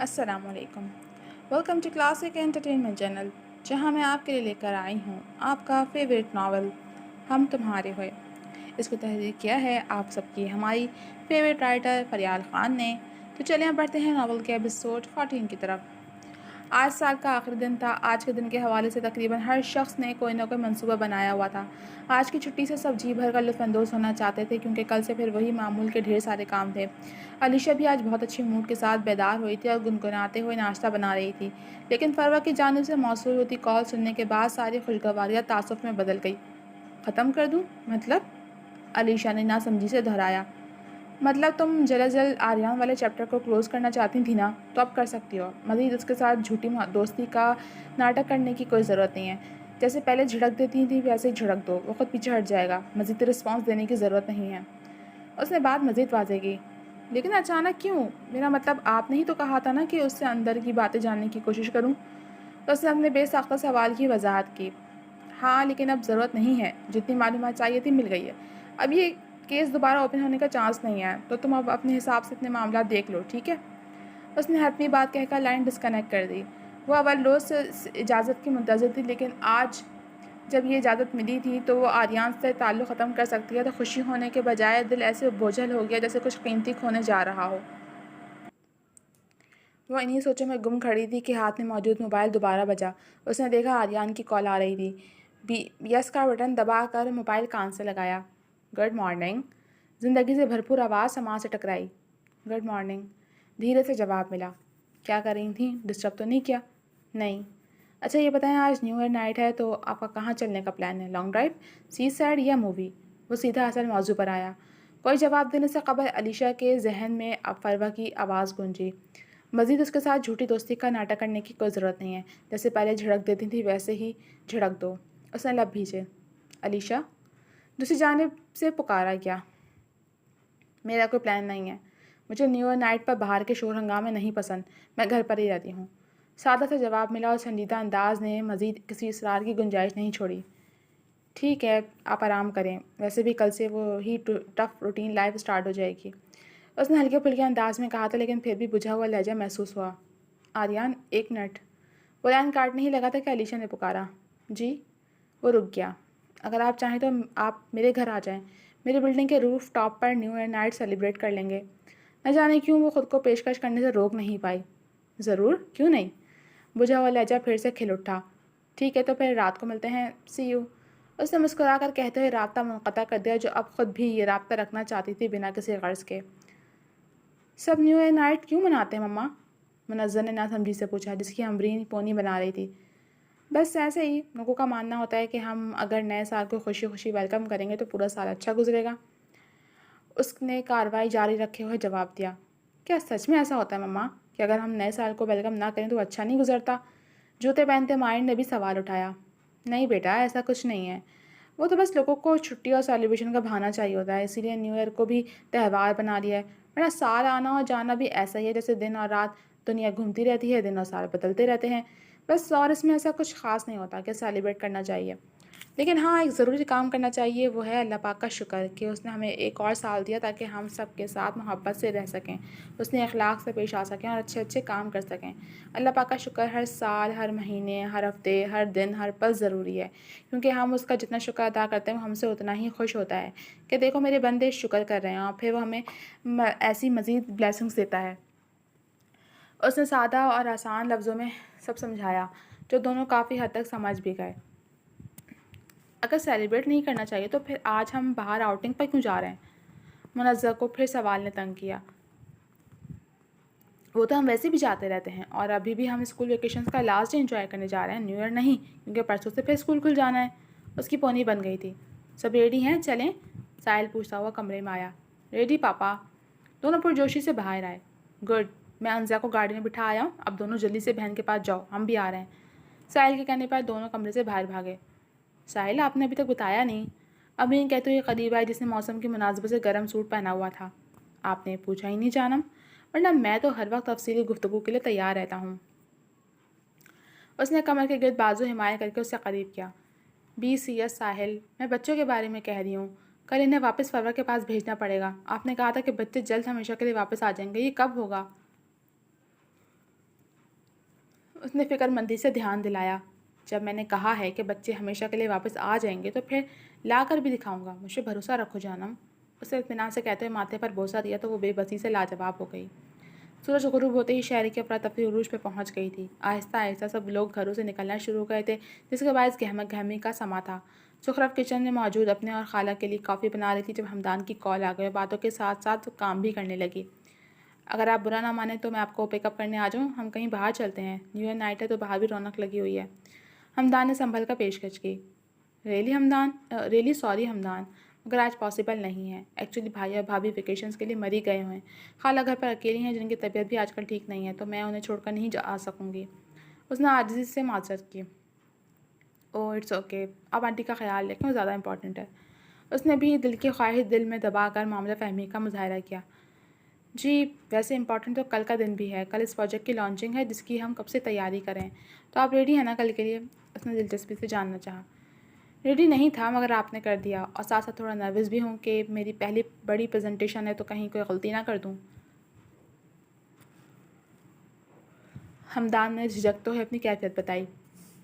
अस्सलामुअलैकुम। Welcome to classic entertainment channel, जहां मैं आपके लिए लेकर आई हूं आपका फेवरेट नावल हम तुम्हारे हुए। इसको तहरीर किया है आप सबकी हमारी फेवरेट राइटर फरियाल ख़ान ने। तो चलिए हम बढ़ते हैं नावल के एपिसोड 14 की तरफ। आज साल का आखिरी दिन था। आज के दिन के हवाले से तकरीबन हर शख्स ने कोई ना कोई मंसूबा बनाया हुआ था। आज की छुट्टी से सब जी भर कर लुत्फ़अंदोज़ होना चाहते थे, क्योंकि कल से फिर वही मामूल के ढेर सारे काम थे। अलीशा भी आज बहुत अच्छे मूड के साथ बेदार हुई थी और गुनगुनाते हुए नाश्ता बना रही थी। लेकिन फरवा की जानिब से मौसूल होती कॉल सुनने के बाद सारी खुशगवारियाँ तासुफ में बदल गई। ख़त्म कर दूँ मतलब? अलीशा ने नासमझी से दोहराया। मतलब तुम जल्द जल्द आर्यन वाले चैप्टर को क्लोज़ करना चाहती थी ना, तो अब कर सकती हो। मज़ीद उसके साथ झूठी दोस्ती का नाटक करने की कोई ज़रूरत नहीं है। जैसे पहले झिड़क देती थी वैसे ही झिड़क दो, वो खुद पीछे हट जाएगा। मज़ीद रिस्पॉन्स देने की ज़रूरत नहीं है। उसने बात मज़ीद वाज़ेह की। लेकिन अचानक क्यों? मेरा मतलब आपने ही तो कहा था ना कि उससे अंदर की बातें जानने की कोशिश करूं। तो उसने अपने बेसाख्ता सवाल की वजाहत की। हाँ, लेकिन अब ज़रूरत नहीं है। जितनी मालूमात चाहिए थी मिल गई है। अब ये केस दोबारा ओपन होने का चांस नहीं है, तो तुम अब अपने हिसाब से इतने मामला देख लो, ठीक है? उसने हतमी बात कहकर लाइन डिस्कनेक्ट कर दी। वह अव्वल रोज़ से इजाज़त की मुंतज़िर थी, लेकिन आज जब ये इजाज़त मिली थी तो वो आर्यन से ताल्लुक़ ख़त्म कर सकती है, तो खुशी होने के बजाय दिल ऐसे बोझल हो गया जैसे कुछ कीमती खोने जा रहा हो। वह इन्हीं सोचों में गुम खड़ी थी कि हाथ में मौजूद मोबाइल दोबारा बजा। उसने देखा आर्यन की कॉल आ रही थी। यस का बटन दबाकर मोबाइल कान से लगाया। Good morning. ज़िंदगी से भरपूर आवाज़ समाज से टकराई। Good morning. धीरे से जवाब मिला। क्या कर रही थी? डिस्टर्ब तो नहीं किया? नहीं। अच्छा ये बताएं, आज न्यू ईयर नाइट है तो आपका कहाँ चलने का प्लान है? लॉन्ग ड्राइव, सी साइड या मूवी? वो सीधा असल मौजू पर आया। कोई जवाब देने से कबल अलीशा के जहन में अब फरवा की आवाज़ गूंजी। मज़ीद उसके साथ झूठी दोस्ती का नाटक करने की कोई ज़रूरत नहीं है। जैसे पहले झिड़क देती थी वैसे ही झिड़क दो। उसने लब भींचे। अलीशा दूसरी जानिब से पुकारा। क्या? मेरा कोई प्लान नहीं है। मुझे न्यू ईयर नाइट पर बाहर के शोर हंगामे नहीं पसंद। मैं घर पर ही रहती हूँ। सादा सा जवाब मिला और संजीदा अंदाज ने मज़ीद किसी इसरार की गुंजाइश नहीं छोड़ी। ठीक है, आप आराम करें। वैसे भी कल से वो ही टफ रूटीन लाइफ स्टार्ट हो जाएगी। उसने हल्के फुल्के अंदाज में कहा था, लेकिन फिर भी बुझा हुआ लहजा महसूस हुआ। आर्यन, एक मिनट। वो लाइन काटने ही लगा था कि अलीशा ने पुकारा। जी। वो रुक गया। अगर आप चाहें तो आप मेरे घर आ जाएं। मेरी बिल्डिंग के रूफ टॉप पर न्यू ईयर नाइट सेलिब्रेट कर लेंगे। न जाने क्यों वो खुद को पेशकश करने से रोक नहीं पाई। ज़रूर, क्यों नहीं? बुझा हुआ लहजा फिर से खिल उठा। ठीक है, तो फिर रात को मिलते हैं। सी यू। उसने मुस्कुराकर कहते हुए राब्ता मुनक़ता कर दिया, जो अब खुद भी ये राब्ता रखना चाहती थी बिना किसी गर्ज़ के। सब न्यू ईयर नाइट क्यों मनाते हैं मम्मा? मुनज़्ज़र ने नासमझी से पूछा, जिसकी अमरीन पोनी बना रही थी। बस ऐसे ही। लोगों का मानना होता है कि हम अगर नए साल को खुशी खुशी वेलकम करेंगे तो पूरा साल अच्छा गुजरेगा। उसने कार्रवाई जारी रखे हुए जवाब दिया। क्या सच में ऐसा होता है मम्मा, कि अगर हम नए साल को वेलकम ना करें तो अच्छा नहीं गुजरता? जूते पहनते माइंड ने भी सवाल उठाया। नहीं बेटा, ऐसा कुछ नहीं है। वो तो बस लोगों को छुट्टी और सेलिब्रेशन का बहाना चाहिए होता है, इसीलिए न्यू ईयर को भी त्यौहार बना लिया है। वरना साल आना और जाना भी ऐसा ही है जैसे दिन और रात। दुनिया घूमती रहती है, दिन और साल बदलते रहते हैं बस। और इसमें ऐसा कुछ ख़ास नहीं होता कि सेलिब्रेट करना चाहिए। लेकिन हाँ, एक ज़रूरी काम करना चाहिए, वो है अल्लाह पाक का शुक्र कि उसने हमें एक और साल दिया ताकि हम सब के साथ मोहब्बत से रह सकें, उसने अखलाक से पेश आ सकें और अच्छे अच्छे काम कर सकें। अल्लाह पाक का शुक्र हर साल, हर महीने, हर हफ्ते, हर दिन, हर पल ज़रूरी है, क्योंकि हम उसका जितना शुक्र अदा करते हैं वो हमसे उतना ही खुश होता है कि देखो मेरे बंदे शुक्र कर रहे हैं, और फिर वो हमें ऐसी मज़ीद ब्लेसिंग्स देता है। उसने सादा और आसान लफ्ज़ों में सब समझाया, जो दोनों काफ़ी हद तक समझ भी गए। अगर सेलिब्रेट नहीं करना चाहिए तो फिर आज हम बाहर आउटिंग पर क्यों जा रहे हैं? मुनज़्ज़र को फिर सवाल ने तंग किया। वो तो हम वैसे भी जाते रहते हैं, और अभी भी हम स्कूल वेकेशंस का लास्ट डे एंजॉय करने जा रहे हैं, न्यू ईयर नहीं, क्योंकि परसों से फिर स्कूल खुल जाना है। उसकी पोनी बन गई थी। सब रेडी हैं, चलें? साहिल पूछता हुआ कमरे में आया। रेडी पापा। दोनों पुरजोशी से बाहर आए। गुड। मैं अंजा को गाड़ी में बिठा आया हूँ, अब दोनों जल्दी से बहन के पास जाओ, हम भी आ रहे हैं। साहिल के कहने पर दोनों कमरे से बाहर भागे। साहिल, आपने अभी तक बताया नहीं। अमीन कहते हुए करीब आई, जिसने मौसम की मुनासिबत से गर्म सूट पहना हुआ था। आपने पूछा ही नहीं जानम, वरना मैं तो हर वक्त तफसीली गुफ्तगू के लिए तैयार रहता हूँ। उसने कमर के गिर्द बाजू हिमाया करके उससे करीब किया। BCS साहिल, मैं बच्चों के बारे में कह रही हूँ। कल इन्हें वापस फरवा के पास भेजना पड़ेगा। आपने कहा था कि बच्चे जल्द हमेशा के लिए वापस आ जाएंगे, ये कब होगा? उसने फ़िक्रमंदी से ध्यान दिलाया। जब मैंने कहा है कि बच्चे हमेशा के लिए वापस आ जाएंगे तो फिर ला कर भी दिखाऊंगा। मुझ पर भरोसा रखो जानम। उसे इत्मीनान से कहते हुए माथे पर बोसा दिया तो वो बेबसी से लाजवाब हो गई। सूरज गुरूब होते ही शहर की अफरा तफरी उरूज पे पहुंच गई थी। आहिस्ता आहिस्ता सब लोग घरों से निकलना शुरू हो गए थे, जिसके बायस गहमा गहमी का समा था। सुखरफ किचन में मौजूद अपने और खाला के लिए कॉफ़ी बना रही थी जब हमदान की कॉल आ गई। बातों के साथ साथ काम भी करने लगी। अगर आप बुरा ना माने तो मैं आपको पिकअप करने आ जाऊँ। हम कहीं बाहर चलते हैं। न्यू ईयर नाइट है तो बाहर भी रौनक लगी हुई है। हमदान ने संभल कर पेशकश की। रियली सॉरी हमदान, मगर आज पॉसिबल नहीं है। एक्चुअली भाई और भाभी वेकेशंस के लिए मरी गए हुए हैं। खाला घर पर अकेली हैं जिनकी तबीयत भी आजकल ठीक नहीं है, तो मैं उन्हें छोड़कर नहीं जा सकूँगी। उसने आजिज़ी से माजरत की। ओह इट्स ओके, आप आंटी का ख्याल रखें, वो ज़्यादा इंपॉर्टेंट है। उसने भी दिल की ख्वाहिश दिल में दबा कर मामला फहमी का मुजाहरा किया। जी, वैसे इंपॉर्टेंट तो कल का दिन भी है। कल इस प्रोजेक्ट की लॉन्चिंग है जिसकी हम कब से तैयारी करें। तो आप रेडी हैं ना कल के लिए? उसने दिलचस्पी से जानना चाहा। रेडी नहीं था मगर आपने कर दिया, और साथ साथ थोड़ा नर्वस भी हूँ कि मेरी पहली बड़ी प्रेजेंटेशन है तो कहीं कोई गलती ना कर दूँ। हमदान ने झिझकते हुए अपनी कैफियत बताई।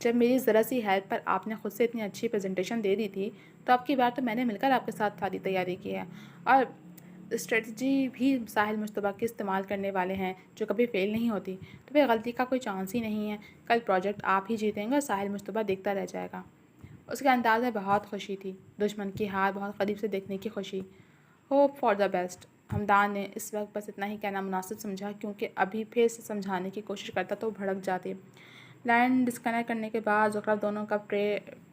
जब मेरी ज़रा सी हेल्प पर आपने खुद से इतनी अच्छी प्रेजेंटेशन दे दी थी तो अब की बार तो मैंने मिलकर आपके साथ सारी तैयारी की है, और स्ट्रेटजी भी साहिल मुश्तबा के इस्तेमाल करने वाले हैं जो कभी फेल नहीं होती, तो फिर गलती का कोई चांस ही नहीं है। कल प्रोजेक्ट आप ही जीतेंगे और साहिल मुश्तबा देखता रह जाएगा। उसके अंदाज में बहुत खुशी थी, दुश्मन की हार बहुत करीब से देखने की खुशी। Hope for the best. Hamdan ने इस वक्त बस इतना ही कहना मुनासिब समझा, क्योंकि अभी फिर से समझाने की कोशिश करता तो भड़क जाते। लाइन डिस्कनेक्ट करने के बाद ज़ुखरा दोनों कप ट्रे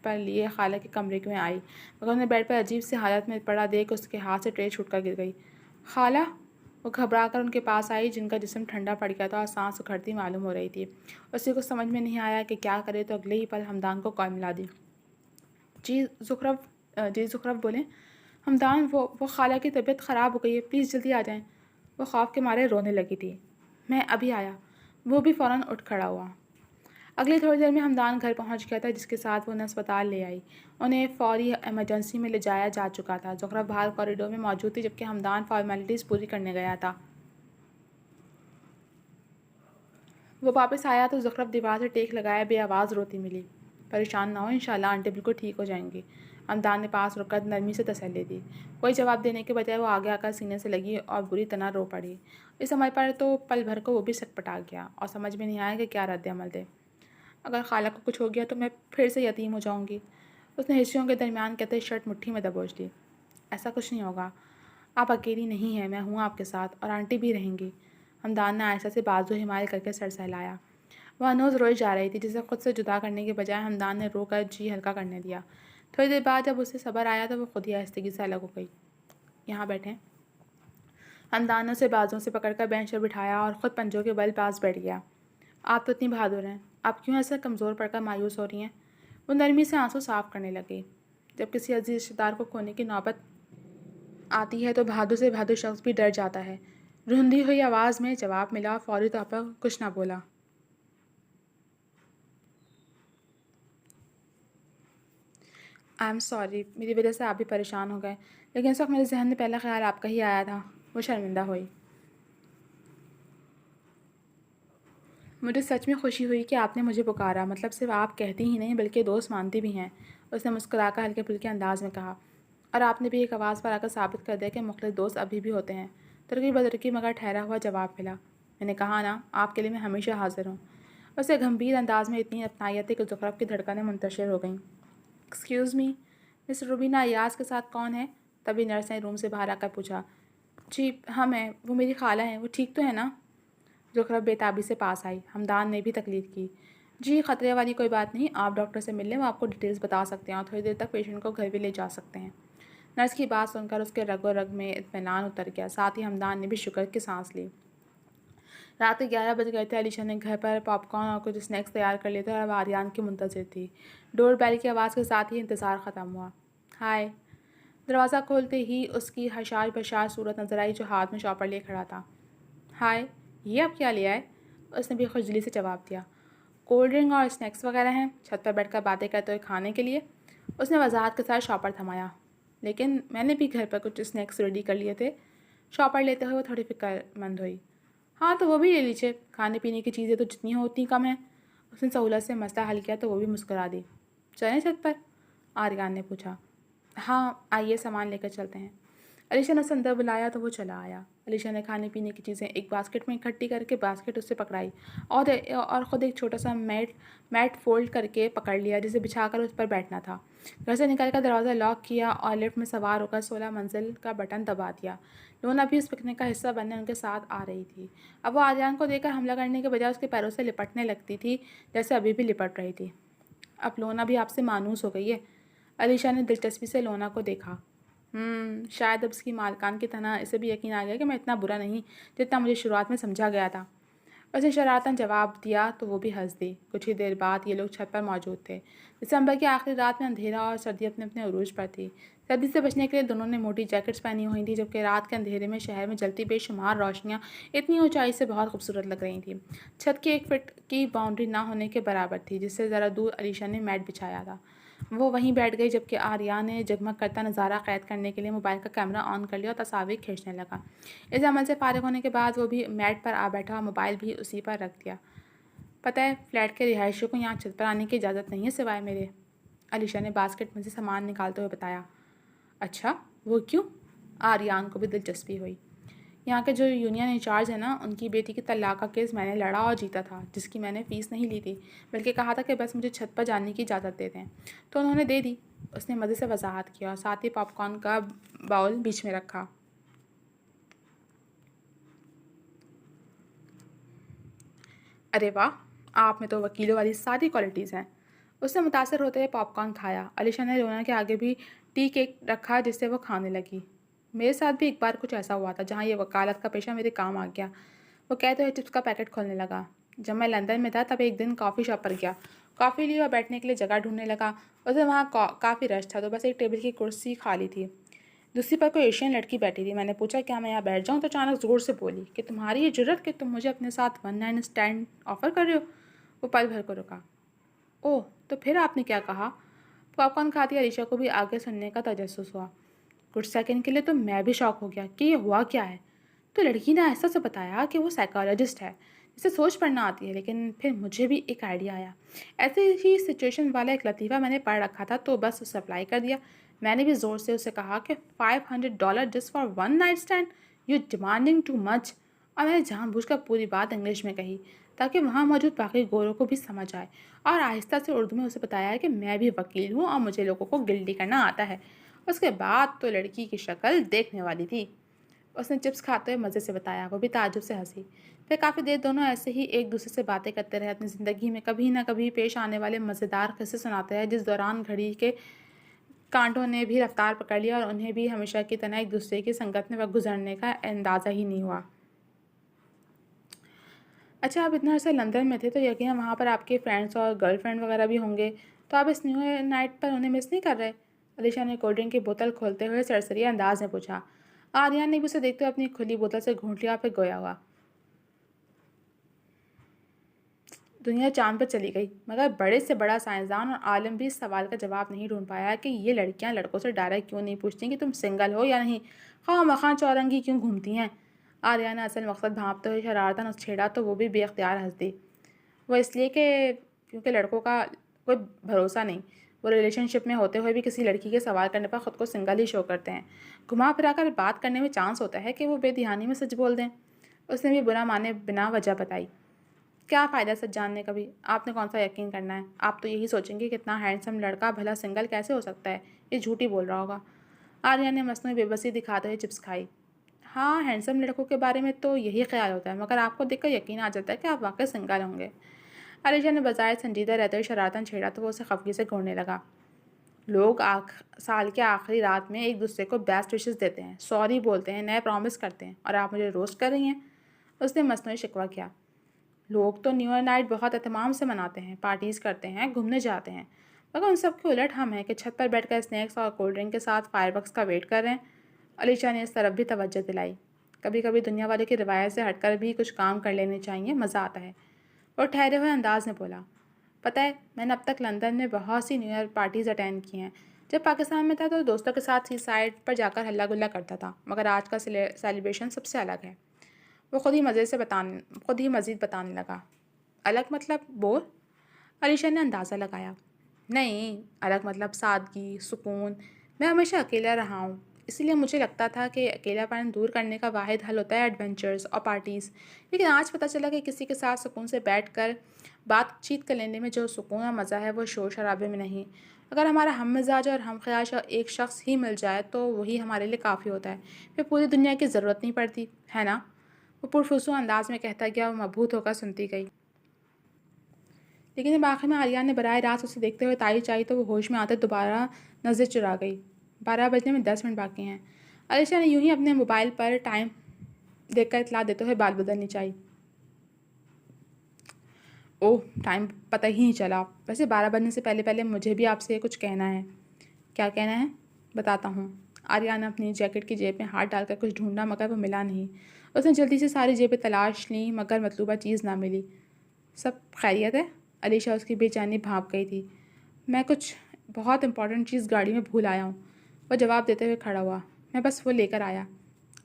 पर लिए खाला के कमरे में आई, मगर उन्हें बेड पर अजीब सी हालत में पड़ा देख उसके हाथ से ट्रे छूट कर गिर गई। खाला, वो घबरा कर उनके पास आई, जिनका जिस्म ठंडा पड़ गया था और सांस उखड़ती मालूम हो रही थी। उसे कुछ समझ में नहीं आया कि क्या करे, तो अगले ही पल हमदान को कॉल मिला दी। जी ज़ुखरफ बोले। हमदान, वो खाला की तबीयत ख़राब हो गई है, प्लीज़ जल्दी आ जाएं। वो खौफ के मारे रोने लगी थी। मैं अभी आया। वो भी फ़ौरन उठ खड़ा हुआ। अगली थोड़ी देर में हमदान घर पहुंच गया था, जिसके साथ वो उन्हें अस्पताल ले आई। उन्हें फ़ौरी इमरजेंसी में ले जाया जा चुका था। ज़ुखरफ बाहर कॉरिडोर में मौजूद थी जबकि हमदान फॉर्मेलिटीज़ पूरी करने गया था। वो वापस आया तो ज़ुखरफ दीवार से टेक लगाए बेआवाज़ रोती मिली। परेशान ना हो, इंशाल्लाह आंटी बिल्कुल ठीक हो जाएंगी। हमदान ने पास रुककर नरमी से तसल्ली दी। कोई जवाब देने के बजाय वो आगे आकर सीने से लगी और बुरी तरह रो पड़ी। इस समय पर तो पल भर को वो भी सटपटा गया और समझ में नहीं आया कि क्या रद्द अमल दे। अगर खाला को कुछ हो गया तो मैं फिर से यतीम हो जाऊंगी। उसने हिस्सों के दरमियान कहते शर्ट मुट्ठी में दबोच ली। ऐसा कुछ नहीं होगा, आप अकेली नहीं हैं, मैं हूँ आपके साथ, और आंटी भी रहेंगी। हमदान ने आयशा से बाजू हिमायल करके सर सहलाया। वह अनोज रोई जा रही थी, जिसे खुद से जुदा करने के बजाय हमदान ने रोकर जी हल्का करने दिया। थोड़ी देर बाद जब उसे सब्र आया तो वो खुद ही आहिस्तगी से अलग हो गई। यहाँ बैठें। हमदान ने उसे बाजुओं से पकड़कर बेंच पर बिठाया और ख़ुद पंजों के बल पास बैठ गया। आप तो इतनी बहादुर हैं, आप क्यों ऐसा कमज़ोर पड़कर मायूस हो रही हैं? वो नरमी से आंसू साफ करने लगी। जब किसी अजीज रिश्तेदार को खोने की नौबत आती है तो बहादुर से बहादुर शख्स भी डर जाता है। रुंधी हुई आवाज़ में जवाब मिला, फौरी तौर पर कुछ ना बोला। आई एम सॉरी, मेरी वजह से आप भी परेशान हो गए, लेकिन इस वक्त मेरे जहन में पहला ख्याल आपका ही आया था। वो शर्मिंदा हुई। मुझे सच में खुशी हुई कि आपने मुझे पुकारा, मतलब सिर्फ आप कहती ही नहीं बल्कि दोस्त मानती भी हैं। उसने मुस्कुराकर हल्के फुल्के अंदाज में कहा। और आपने भी एक आवाज़ पर आकर साबित कर दिया कि मुखलिस दोस्त अभी भी होते हैं। तुर्की बदुर्की मगर ठहरा हुआ जवाब मिला। मैंने कहा ना, आपके लिए मैं हमेशा हाजिर हूँ। उसे गंभीर अंदाज में इतनी अपनायत थी कि ज़ुखरफ की धड़कनें मुंतशिर हो गईं। Excuse me, miss Rubina Ayaz के साथ कौन है? तभी नर्स ने रूम से बाहर आकर पूछा। जी हम हैं, वो मेरी खाला हैं, वो ठीक तो है ना? ज़ुखरफ बेताबी से पास आई। हमदान ने भी तकलीफ़ की। जी ख़तरे वाली कोई बात नहीं, आप डॉक्टर से मिल लें, वो आपको डिटेल्स बता सकते हैं और थोड़ी देर तक पेशेंट को घर भी ले जा सकते हैं। नर्स की बात सुनकर उसके रगो रग में इत्मीनान उतर गया। साथ ही हमदान ने भी शुक्र की सांस ली। रात के 11 बज गए थे। अलीशा ने घर पर पॉपकॉर्न और कुछ स्नैक्स तैयार कर लिए थे और अब आर्यान की मुंतज़िर थी। डोर बेल की आवाज़ के साथ ही इंतज़ार ख़त्म हुआ। हाय। दरवाज़ा खोलते ही उसकी हशार बशार सूरत नजर आई, जो हाथ में शॉपर लिए खड़ा था। हाय, ये आप क्या ले आए? उसने भी खुजली से जवाब दिया। कोल्ड ड्रिंक और स्नैक्स वगैरह हैं, छत पर बैठकर बातें करते हुए खाने के लिए। उसने वजाहत के साथ शॉपर थमाया। लेकिन मैंने भी घर पर कुछ स्नैक्स रेडी कर लिए थे। शॉपर लेते हुए वो थोड़ी फिक्रमंद हुई। हाँ तो वो भी ले लीजिए, खाने पीने की चीज़ें तो जितनी हो उतनी कम है। उसने सहूलत से मसला हल किया तो वो भी मुस्कुरा दी। चलें छत पर? आर्यन ने पूछा। हाँ आइए, सामान लेकर चलते हैं। अलीशा ने उसे अंदर बुलाया तो वो चला आया। अलीशा ने खाने पीने की चीज़ें एक बास्केट में इकट्ठी करके बास्केट उससे पकड़ाई और ख़ुद एक छोटा सा मैट फोल्ड करके पकड़ लिया जिसे बिछाकर उस पर बैठना था। घर से निकलकर दरवाज़ा लॉक किया और लिफ्ट में सवार होकर 16 मंजिल का बटन दबा दिया। लोना भी उस पिकनिक का हिस्सा बनने उनके साथ आ रही थी। अब वो आर्यन को देखकर हमला करने के बजाय उसके पैरों से लिपटने लगती थी जैसे अभी भी लिपट रही थी। अब लोना भी आपसे मानूस हो गई है। अलीशा ने दिलचस्पी से लोना को देखा। शायद अब इसकी मालकान की तरह इसे भी यकीन आ गया कि मैं इतना बुरा नहीं जितना मुझे शुरुआत में समझा गया था। उसने शरारतन जवाब दिया तो वो भी हंस दी। कुछ ही देर बाद ये लोग छत पर मौजूद थे। दिसंबर की आखिरी रात में अंधेरा और सर्दी अपने अपने अरूज पर थी। सर्दी से बचने के लिए दोनों ने मोटी जैकेट्स पहनी हुई थी, जबकि रात के अंधेरे में शहर में जलती बेशुमार रोशनियाँ इतनी ऊंचाई से बहुत खूबसूरत लग रही थी। छत की 1 फीट की बाउंड्री ना होने के बराबर थी, जिससे ज़रा दूर अलीशा ने मैट बिछाया था। वो वहीं बैठ गई, जबकि आर्या ने जगमग करता नज़ारा कैद करने के लिए मोबाइल का कैमरा ऑन कर लिया और तस्वीर खींचने लगा। इस अमल से फारिग होने के बाद वो भी मैट पर आ बैठा और मोबाइल भी उसी पर रख दिया। पता है, फ्लैट के रिहायशियों को यहाँ छत पर आने की इजाज़त नहीं है सिवाय मेरे, अलीशा ने बास्केट में से सामान निकालते हुए बताया। अच्छा, वो क्यों? आर्यान को भी दिलचस्पी हुई। यहाँ के जो यूनियन इंचार्ज है ना, उनकी बेटी की तलाक का केस मैंने लड़ा और जीता था, जिसकी मैंने फ़ीस नहीं ली थी, बल्कि कहा था कि बस मुझे छत पर जाने की इजाज़त दे दें, तो उन्होंने दे दी। उसने मज़े से वजाहत किया और साथ ही पॉपकॉर्न का बाउल बीच में रखा। अरे वाह, आप में तो वकीलों वाली सारी क्वालिटीज़ हैं। उसने मुतासर होते हुए पॉपकॉर्न खाया। अलीशा ने रोना के आगे भी टी केक रखा जिससे वो खाने लगी। मेरे साथ भी एक बार कुछ ऐसा हुआ था जहाँ ये वकालत का पेशा मेरे काम आ गया, वो कहते हुए चिप्स का पैकेट खोलने लगा। जब मैं लंदन में था तब एक दिन कॉफ़ी शॉप पर गया, कॉफ़ी ली और बैठने के लिए जगह ढूंढने लगा। उसे वहाँ काफ़ी रश था, तो बस एक टेबल की कुर्सी खाली थी। दूसरी पर कोई एशियन लड़की बैठी थी। मैंने पूछा क्या मैं यहाँ बैठ जाऊँ, तो अचानक ज़ोर से बोली कि तुम्हारी ये जुर्रत कि तुम मुझे अपने साथ 1 नाइट स्टैंड ऑफ़र कर रहे हो। वो पल भर को रुका। ओह, तो फिर आपने क्या कहा? पॉपकॉर्न खाती अलीशा को भी आगे सुनने का तजस्सुस हुआ। कुछ सेकंड के लिए तो मैं भी शॉक हो गया कि ये हुआ क्या है। तो लड़की ने ऐसा से बताया कि वो साइकोलॉजिस्ट है, जिसे सोच पढ़ना आती है। लेकिन फिर मुझे भी एक आइडिया आया। ऐसे ही सिचुएशन वाला एक लतीफ़ा मैंने पढ़ रखा था, तो बस उसे अप्लाई कर दिया। मैंने भी ज़ोर से उसे कहा कि $500 just for 1 night stand, you demanding too much. और मैंने जानबूझकर पूरी बात इंग्लिश में कही ताकि वहाँ मौजूद बाकी गोरों को भी समझ आए, और आहिस्ता से उर्दू में उसे बताया कि मैं भी वकील हूँ और मुझे लोगों को गिल्टी करना आता है। उसके बाद तो लड़की की शक्ल देखने वाली थी। उसने चिप्स खाते हुए मज़े से बताया। वो भी ताज्जुब से हंसी। फिर काफ़ी देर दोनों ऐसे ही एक दूसरे से बातें करते रहे, अपनी ज़िंदगी में कभी ना कभी पेश आने वाले मज़ेदार किस्से सुनाते रहे, जिस दौरान घड़ी के कांटों ने भी रफ्तार पकड़ लिया और उन्हें भी हमेशा की तरह एक दूसरे की संगत में वक्त गुजरने का अंदाज़ा ही नहीं हुआ। अच्छा, आप इतना अर्सा लंदन में थे तो यकीनन वहाँ पर आपके फ्रेंड्स और गर्लफ्रेंड वगैरह भी होंगे, तो आप इस न्यू ईयर नाइट पर उन्हें मिस नहीं कर रहे? अलीशा ने कोल्ड ड्रिंक की बोतल खोलते हुए सरसरी अंदाज में पूछा। आर्यन ने भी उसे देखते हुए अपनी खुली बोतल से घूंट लिया, फिर गोया हुआ। दुनिया चांद पर चली गई, मगर बड़े से बड़ा साइंसदान और आलिम भी इस सवाल का जवाब नहीं ढूंढ पाया कि ये लड़कियां लड़कों से डायरेक्ट क्यों नहीं पूछती कि तुम सिंगल हो या नहीं, खामखा चौरंगी क्यों घूमती हैं। आर्या ने असल मकसद भांपते हुए शरारतन उस छेड़ा तो वो भी बेख्तियार हंस दी। वो इसलिए कि क्योंकि लड़कों का कोई भरोसा नहीं, वो रिलेशनशिप में होते हुए भी किसी लड़की के सवाल करने पर ख़ुद को सिंगल ही शो करते हैं। घुमा फिरा कर बात करने में चांस होता है कि वो बेदिहानी में सच बोल दें। उसने भी बुरा माने बिना वजह बताई। क्या फ़ायदा सच जानने का भी, आपने कौन सा यकीन करना है? आप तो यही सोचेंगे कि इतना हैंडसम लड़का भला सिंगल कैसे हो सकता है, ये झूठी बोल रहा होगा। आर्या ने मसनूई बेबसी दिखाते हुए चिप्स खाई। हाँ, हैंडसम लड़कों के बारे में तो यही ख्याल होता है, मगर आपको देखकर यकीन आ जाता है कि आप वाकई सिंगल होंगे। अलीशा ने बजाय संजीदा रहते हुए शरारतन छेड़ा तो वो उसे खफगी से घूरने लगा। लोग साल के आखिरी रात में एक दूसरे को बेस्ट विशेस देते हैं, सॉरी बोलते हैं, नए प्रॉमिस करते हैं, और आप मुझे रोस्ट कर रही हैं? उसने मसनूई शिकवा किया। लोग तो न्यू ईयर नाइट बहुत एहतमाम से मनाते हैं, पार्टीज़ करते हैं, घूमने जाते हैं, मगर उन सब के उलट हम हैं कि छत पर बैठकर स्नैक्स और कोल्ड ड्रिंक के साथ फायरवर्क्स का वेट कर रहे हैं। अलीशा ने इस तरफ भी तवज्जो दिलाई। कभी कभी दुनिया वाले की रिवायत से हटकर भी कुछ काम कर लेने चाहिए, मज़ा आता है। और ठहरे हुए अंदाज में बोला, पता है, मैंने अब तक लंदन में बहुत सी न्यू ईयर पार्टीज़ अटेंड की हैं। जब पाकिस्तान में था तो दोस्तों के साथ सी साइड पर जाकर हल्ला गुल्ला करता था, मगर आज का सेलिब्रेशन सबसे अलग है। वो खुद ही मज़ीद बताने लगा। अलग मतलब बोल? अलीशा ने अंदाज़ा लगाया। नहीं, अलग मतलब सादगी, सुकून। मैं हमेशा अकेला रहा हूँ, इसलिए मुझे लगता था कि अकेलापन दूर करने का वाहिद हल होता है एडवेंचर्स और पार्टीज़। लेकिन आज पता चला कि किसी के साथ सुकून से बैठकर बातचीत कर लेने में जो सुकून और मज़ा है वो शोर शराबे में नहीं। अगर हमारा हम मिजाज और हम ख्याल एक शख्स ही मिल जाए तो वही हमारे लिए काफ़ी होता है, फिर पूरी दुनिया की ज़रूरत नहीं पड़ती, है ना? वो पुरफुसू अंदाज में कहता गया और मबहूत होकर सुनती गई। लेकिन जब आखिर में आर्यन ने बराह रास्त उसे देखते हुए ताली चाही तो वो होश में आते दोबारा नज़र चुरा गई। 12 बजने में 10 मिनट बाकी हैं। अलीशा ने यूं ही अपने मोबाइल पर टाइम देखकर इतला देते हुए बाल बदलनी चाहिए। ओह, टाइम पता ही नहीं चला। वैसे 12 बजने से पहले पहले मुझे भी आपसे कुछ कहना है। क्या कहना है? बताता हूँ। आर्या ने अपनी जैकेट की जेब में हाथ डालकर कुछ ढूंढा मगर वो मिला नहीं। उसने जल्दी से सारी जेबें तलाश लीं मगर मतलूबा चीज़ ना मिली। सब खैरियत है? अलीशा उसकी बेचैनी भाप गई थी। मैं कुछ बहुत इंपॉर्टेंट चीज़ गाड़ी में भूल आया हूँ। वह जवाब देते हुए खड़ा हुआ। मैं बस वो लेकर आया।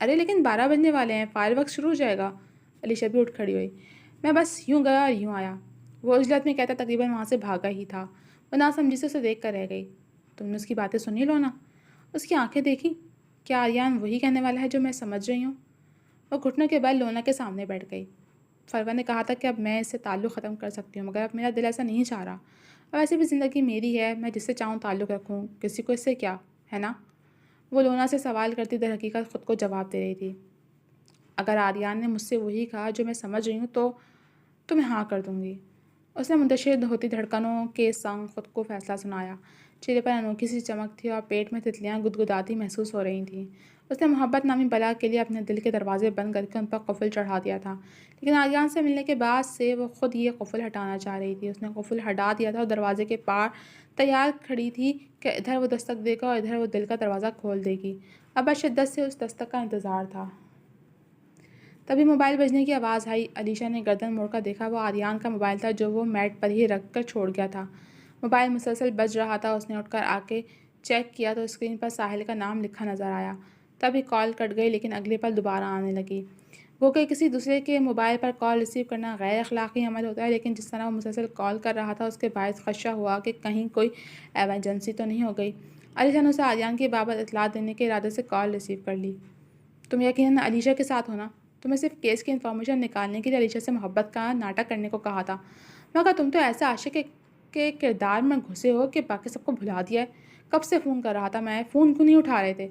अरे लेकिन 12 बजने वाले हैं, फायरवर्क्स शुरू हो जाएगा। अलीशा भी उठ खड़ी हुई। मैं बस यूँ गया और यूँ आया। वो उजलत में कहता तकरीबन वहाँ से भागा ही था। वह नासमझी से उसे देख कर रह गई। तुमने उसकी बातें सुनी लो ना। उसकी आंखें देखी। क्या आर्यन वही कहने वाला है जो मैं समझ रही हूँ? वह घुटनों के बल लोना के सामने बैठ गई। फरवा ने कहा था कि अब मैं इससे ताल्लुक़ ख़त्म कर सकती हूँ मगर अब मेरा दिल ऐसा नहीं चाह रहा। अब ऐसे भी ज़िंदगी मेरी है, मैं जिससे चाहूँ ताल्लुक़ रखूँ, किसी को इससे क्या, है ना? वो लोना से सवाल करती दरहकीकत ख़ुद को जवाब दे रही थी। अगर आर्यन ने मुझसे वही कहा जो मैं समझ रही हूँ तो मैं हाँ कर दूँगी। उसने मुंतशिर होती धड़कनों के संग खुद को फैसला सुनाया। चेहरे पर अनोखी सी चमक थी और पेट में तितलियाँ गुदगुदाती महसूस हो रही थीं। उसने मोहब्बत नामी बला के लिए अपने दिल के दरवाजे बंद करके उन पर कुफल चढ़ा दिया था। लेकिन आर्यन से मिलने के बाद से वो खुद ये कुफल हटाना चाह रही थी। उसने कुफल हटा दिया था और दरवाजे के पार तैयार खड़ी थी कि इधर वो दस्तक देगा और इधर वो दिल का दरवाज़ा खोल देगी। अब बस शिद्दत से उस दस्तक का इंतज़ार था। तभी मोबाइल बजने की आवाज़ आई। अलीशा ने गर्दन मोड़कर देखा। वो आर्यन का मोबाइल था जो वो मैट पर ही रख कर छोड़ गया था। मोबाइल मुसलसल बज रहा था। उसने उठकर आके चेक किया तो स्क्रीन पर साहिल का नाम लिखा नज़र आया। तभी कॉल कट गई लेकिन अगले पल दोबारा आने लगी। वो कि किसी दूसरे के मोबाइल पर कॉल रिसीव करना गैर अखलाक़ी अमल होता है, लेकिन जिस तरह वो मुसलसल कॉल कर रहा था उसके बायस खदशा हुआ कि कहीं कोई एमरजेंसी तो नहीं हो गई। अलीशा ने उसे आर्यन की बाबत इतला देने के इरादे से कॉल रिसीव कर ली। तुम यकीनन अलीशा के साथ हो ना? तुम्हें सिर्फ केस की इन्फॉर्मेशन निकालने के लिए अलीशा से मोहब्बत का नाटक करने को कहा था, मगर तुम तो ऐसे आशिक के किरदार में घुसे हो कि बाकी सबको भुला दिया है। कब से फ़ोन कर रहा था मैं, फ़ोन क्यों नहीं उठा रहे थे?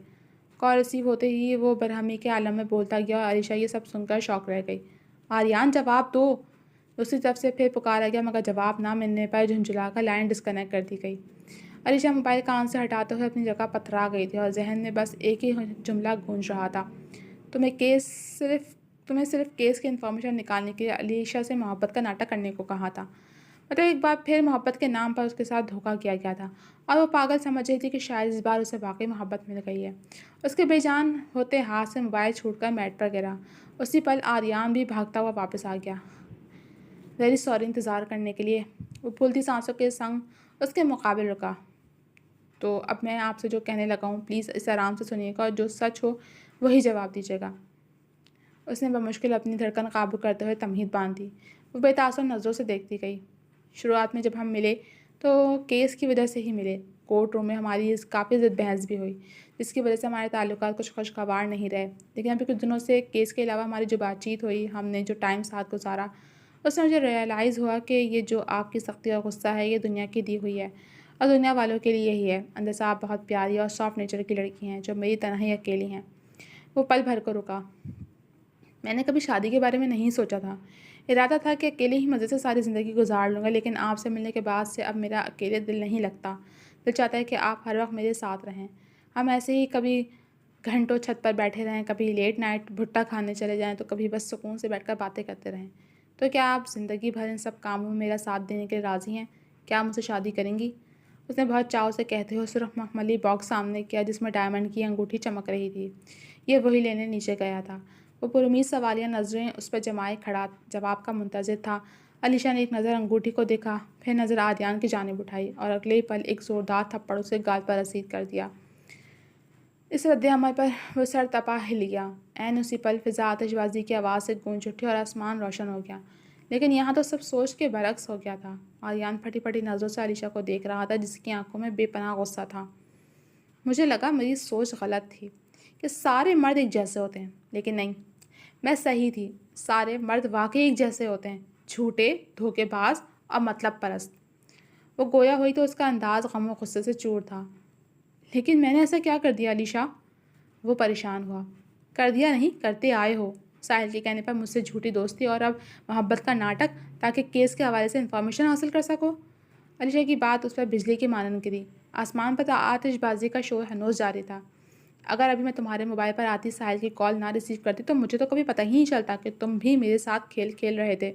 कॉल रिसीव होते ही वो बरहमी के आलम में बोलता गया और अलीशा ये सब सुनकर शौक रह गई। आर्यन जवाब दो। दूसरी तरफ से फिर पुकारा गया मगर जवाब ना मिलने पर झुंझुलाकर लाइन डिस्कनेक्ट कर दी गई। अलीशा मोबाइल कान से हटाते हुए अपनी जगह पथरा गई थी और जहन में बस एक ही जुमला गूंज रहा था। तुम्हें केस सिर्फ तुम्हें सिर्फ केस की इन्फॉर्मेशन निकालने के लिए अलीशा से मोहब्बत का नाटक करने को कहा था। मतलब एक बार फिर मोहब्बत के नाम पर उसके साथ धोखा किया गया था और वो पागल समझ रही थी कि शायद इस बार उसे वाकई मोहब्बत मिल गई है। उसके बेजान होते हाथ से मोबाइल छूटकर मैट पर गिरा। उसी पल आर्यन भी भागता हुआ वापस आ गया। वेरी सॉरी इंतज़ार करने के लिए। वो फूलती सांसों के संग उसके मुकाबले रुका। तो अब मैं आपसे जो कहने लगा हूँ प्लीज़ इसे आराम से सुनिएगा और जो सच हो वही जवाब दीजिएगा। उसने बमुश्किल अपनी धड़कन काबू करते हुए तमहीद बांध दी। वो बेतासुर नज़रों से देखती गई। शुरुआत में जब हम मिले तो केस की वजह से ही मिले। कोर्ट रूम में हमारी काफ़ी ज़िद बहस भी हुई जिसकी वजह से हमारे ताल्लुकात कुछ खुशगवार नहीं रहे। लेकिन अभी कुछ दिनों से केस के अलावा हमारी जो बातचीत हुई, हमने जो टाइम साथ गुजारा, उससे मुझे रियलाइज़ हुआ कि ये जो आपकी सख्ती और गुस्सा है ये दुनिया की दी हुई है और दुनिया वालों के लिए ही है। अंदर से आप बहुत प्यारी और सॉफ्ट नेचर की लड़की हैं जो मेरी तरह ही अकेली हैं। वो पल भर को रुका। मैंने कभी शादी के बारे में नहीं सोचा था। इरादा था कि अकेले ही मज़े से सारी ज़िंदगी गुजार लूँगा, लेकिन आपसे मिलने के बाद से अब मेरा अकेले दिल नहीं लगता। दिल चाहता है कि आप हर वक्त मेरे साथ रहें। हम ऐसे ही कभी घंटों छत पर बैठे रहें, कभी लेट नाइट भुट्टा खाने चले जाएँ, तो कभी बस सुकून से बैठकर बातें करते रहें। तो क्या आप ज़िंदगी भर इन सब कामों में मेरा साथ देने के लिए राज़ी हैं? क्या आप मुझसे शादी करेंगी? उसने बहुत चाव से कहते हुए सुर्ख मखमली बॉक्स सामने किया जिसमें डायमंड की अंगूठी चमक रही थी। ये वही लेने नीचे गया था। वो पुरुमीद सवालिया नज़रें उस पर जमाए खड़ा जवाब का मुंतज़िर था। अलीशा ने एक नज़र अंगूठी को देखा, फिर नज़र आर्यन की जानिब उठाई और अगले ही पल एक ज़ोरदार थप्पड़ उसे गाल पर रसीद कर दिया। इस रद्द-ए-अमल पर वो सर तपा हिल गया। ऐन उसी पल फ़िज़ा आतिशबाज़ी की आवाज़ से गूंज उठी और आसमान रोशन हो गया। लेकिन यहाँ तो सब सोच के बरक्स हो गया था। आर्यन फटी फटी नज़रों से अलीशा को देख रहा था, जिसकी आंखों में बेपनाह गुस्सा था। मुझे लगा मेरी सोच गलत थी कि सारे मर्द एक जैसे होते हैं, लेकिन नहीं, मैं सही थी। सारे मर्द वाकई एक जैसे होते हैं, झूठे, धोखेबाज और मतलब परस्त। वो गोया हुई तो उसका अंदाज गम और गुस्से से चूर था। लेकिन मैंने ऐसा क्या कर दिया अलीशा? वो परेशान हुआ। कर दिया नहीं, करते आए हो। साहिल के कहने पर मुझसे झूठी दोस्ती और अब मोहब्बत का नाटक, ताकि केस के हवाले से इन्फॉर्मेशन हासिल कर सको। अलीशा की बात उस पर बिजली की मानन गिरी। आसमान पर आतिशबाजी का शोर हनोस जारी था। अगर अभी मैं तुम्हारे मोबाइल पर आती साहिल की कॉल ना रिसीव करती तो मुझे तो कभी पता ही नहीं चलता कि तुम भी मेरे साथ खेल खेल रहे थे।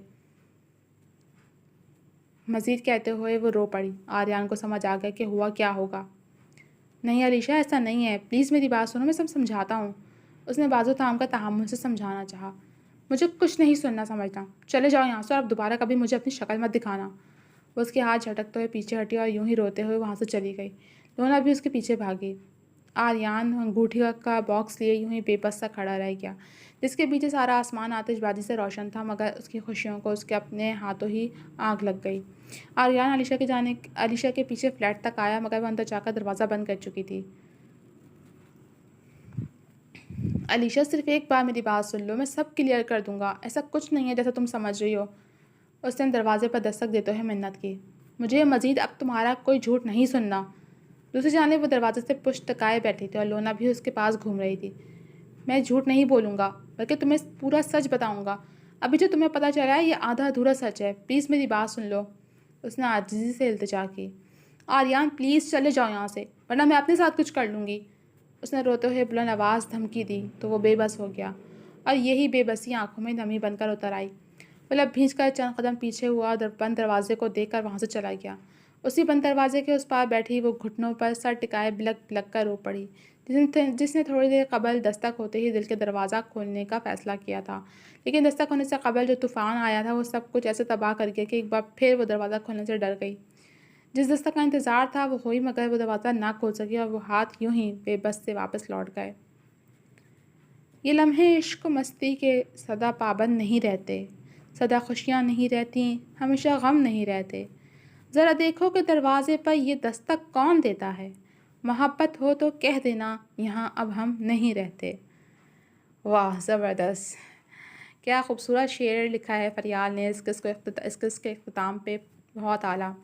मज़ीद कहते हुए वो रो पड़ी। आर्यन को समझ आ गया कि हुआ क्या होगा। नहीं अलीशा, ऐसा नहीं है, प्लीज़ मेरी बात सुनो, मैं सब समझाता हूँ। उसने बाजू थाम कर तहम्मुल से समझाना चाहा। मुझे कुछ नहीं सुनना समझना, चले जाओ यहाँ से और अब दोबारा कभी मुझे अपनी शक्ल मत दिखाना। वो उसके हाथ झटकते हुए पीछे हटी और यूं ही रोते हुए वहाँ से चली गई। लोना भी उसके पीछे भागी। आर्यन अंगूठी का बॉक्स लिए यूं ही बेबस सा खड़ा रह गया, जिसके पीछे सारा आसमान आतिशबाजी से रोशन था, मगर उसकी खुशियों को उसके अपने हाथों ही आग लग गई। आर्यन अलीशा के पीछे फ्लैट तक आया, मगर वह अंदर जाकर दरवाज़ा बंद कर चुकी थी। अलीशा, सिर्फ एक बार मेरी बात सुन लो, मैं सब क्लियर कर दूंगा। ऐसा कुछ नहीं है जैसा तुम समझ रही हो। उसने दरवाजे पर दस्तक देते हुए मिन्नत की। मुझे मज़ीद अब तुम्हारा कोई झूठ नहीं सुनना। दूसरी जानिब वो दरवाजे से पुष्ट टकाए बैठी थी और लोना भी उसके पास घूम रही थी। मैं झूठ नहीं बोलूँगा, बल्कि तुम्हें पूरा सच बताऊँगा। अभी जो तुम्हें पता चला है ये आधा अधूरा सच है, प्लीज़ मेरी बात सुन लो। उसने आजिज़ी से इल्तिजा की। आर्यन प्लीज़ चले जाओ यहाँ से, वरना मैं अपने साथ कुछ कर लूँगी। उसने रोते हुए बुलंद आवाज़ धमकी दी तो वो बेबस हो गया, और यही बेबसी आंखों में नमी बनकर उतर आई। मतलब भींच कर चंद कदम पीछे हुआ और बंद दरवाजे को देखकर वहाँ से चला गया। उसी बंद दरवाजे के उस पार बैठी वो घुटनों पर सर टिकाए बिलक बिलक कर रो पड़ी, जिसने थोड़ी देर कबल दस्तक होते ही दिल के दरवाज़ा खोलने का फ़ैसला किया था। लेकिन दस्तक होने से कबल जो तूफ़ान आया था वो सब कुछ ऐसे तबाह कर गया कि एक बार फिर वो दरवाज़ा खोलने से डर गई। जिस दस्तक का इंतज़ार था वो हुई, मगर वो दरवाज़ा ना खोल सकी और वो हाथ यूं ही बेबस से वापस लौट गए। ये लम्हे इश्क मस्ती के सदा पाबंद नहीं रहते, सदा खुशियाँ नहीं रहती, हमेशा गम नहीं रहते। ज़रा देखो कि दरवाज़े पर ये दस्तक कौन देता है। मोहब्बत हो तो कह देना, यहाँ अब हम नहीं रहते। वाह, ज़बरदस्त! क्या खूबसूरत शेर लिखा है फरियाल ने इस किस के अख्ताम पे। बहुत आला।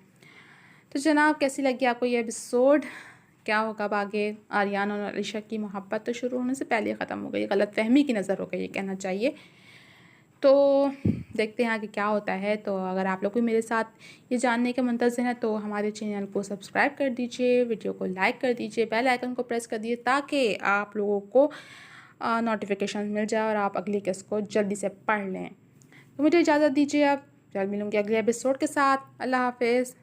तो जनाब, कैसी लगी आपको ये एपिसोड? क्या होगा अब आगे? आर्यन और अलीशा की मोहब्बत तो शुरू होने से पहले ही ख़त्म हो गई, गलत फहमी की नज़र हो गई, ये कहना चाहिए। तो देखते हैं आगे क्या होता है। तो अगर आप लोग भी मेरे साथ ये जानने के मुंतज़िर हैं तो हमारे चैनल को सब्सक्राइब कर दीजिए, वीडियो को लाइक कर दीजिए, बेल आइकन को प्रेस कर दीजिए, ताकि आप लोगों को नोटिफिकेशन मिल जाए और आप अगली किस्त को जल्दी से पढ़ लें। तो मुझे इजाज़त दीजिए, अब जल्द मिलूँगी अगले एपिसोड के साथ। अल्लाह हाफिज़।